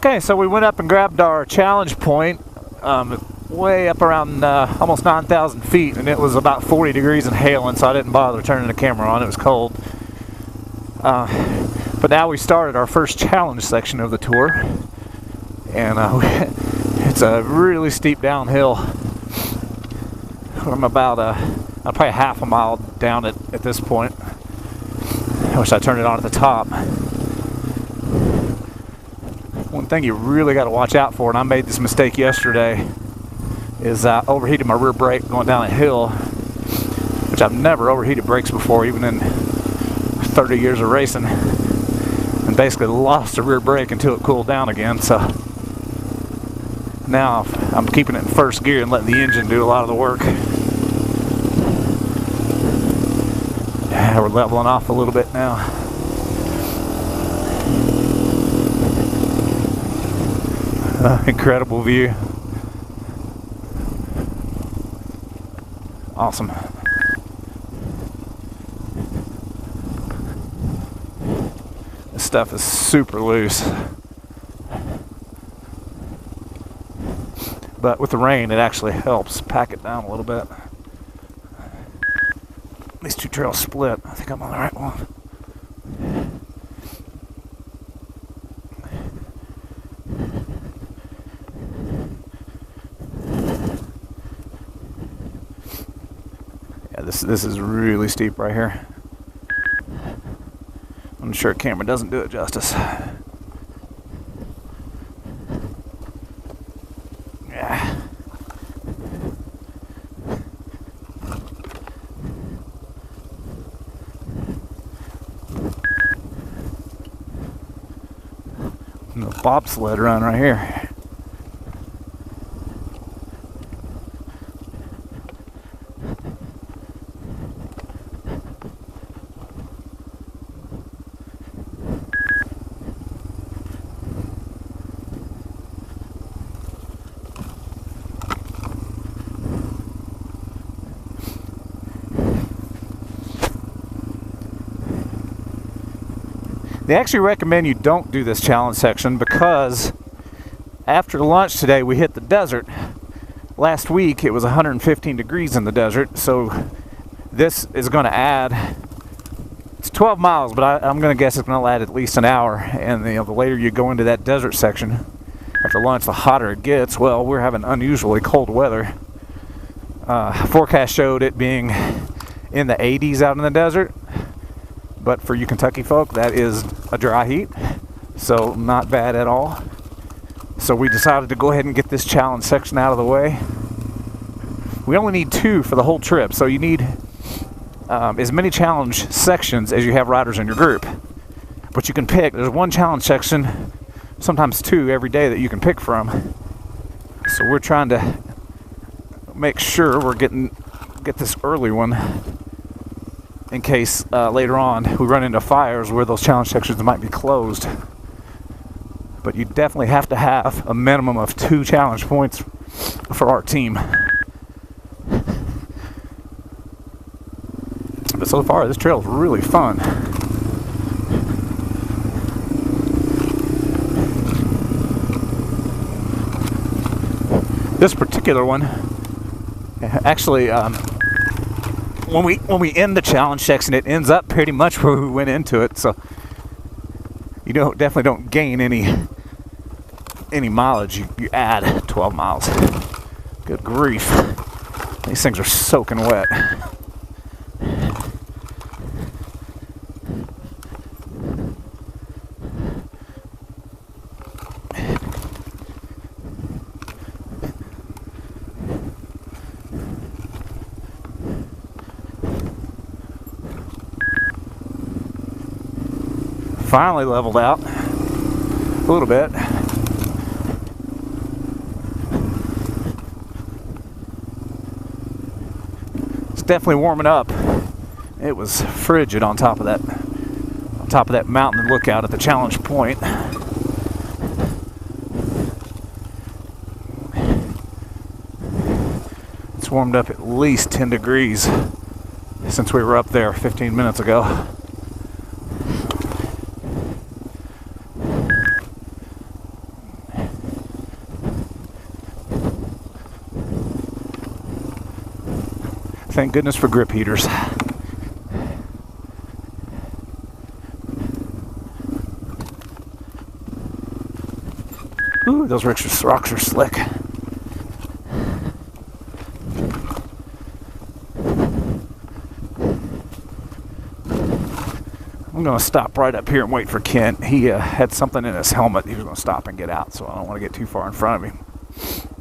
Okay, so we went up and grabbed our challenge point way up around almost 9,000 feet, and it was about 40 degrees and hailing, so I didn't bother turning the camera on. It was cold. But now we started our first challenge section of the tour, and it's a really steep downhill. I'm about probably half a mile down at this point. I wish I turned it on at the top. One thing you really got to watch out for, and I made this mistake yesterday, is I overheated my rear brake going down a hill, which I've never overheated brakes before, even in 30 years of racing, and basically lost the rear brake until it cooled down again. So now I'm keeping it in first gear and letting the engine do a lot of the work. Yeah, we're leveling off a little bit now. Incredible view. Awesome. This stuff is super loose. But with the rain, it actually helps pack it down a little bit. These two trails split. I think I'm on the right one. This is really steep right here. I'm sure the camera doesn't do it justice. Yeah. And the bobsled run right here. They actually recommend you don't do this challenge section because after lunch today we hit the desert. Last week it was 115 degrees in the desert, so this is going to add, it's 12 miles, but I'm going to guess it's going to add at least an hour. And the later you go into that desert section after lunch, the hotter it gets. Well, we're having unusually cold weather. Forecast showed it being in the 80s out in the desert. But for you Kentucky folk, that is a dry heat, so not bad at all. So we decided to go ahead and get this challenge section out of the way. We only need 2 for the whole trip, so you need as many challenge sections as you have riders in your group. But you can pick, there's 1 challenge section, sometimes 2 every day that you can pick from. So we're trying to make sure we're get this early one, in case later on we run into fires where those challenge sections might be closed. But you definitely have to have a minimum of 2 challenge points for our team. But so far this trail is really fun. This particular one, actually, when we end the challenge section, it ends up pretty much where we went into it, so you definitely don't gain any mileage. You add 12 miles. Good grief, these things are soaking wet. Finally leveled out a little bit. It's definitely warming up. It was frigid on top of that mountain lookout at the challenge point. It's warmed up at least 10 degrees since we were up there 15 minutes ago. Thank goodness for grip heaters. Ooh, those rocks are slick. I'm going to stop right up here and wait for Kent. He had something in his helmet. He was going to stop and get out, so I don't want to get too far in front of him.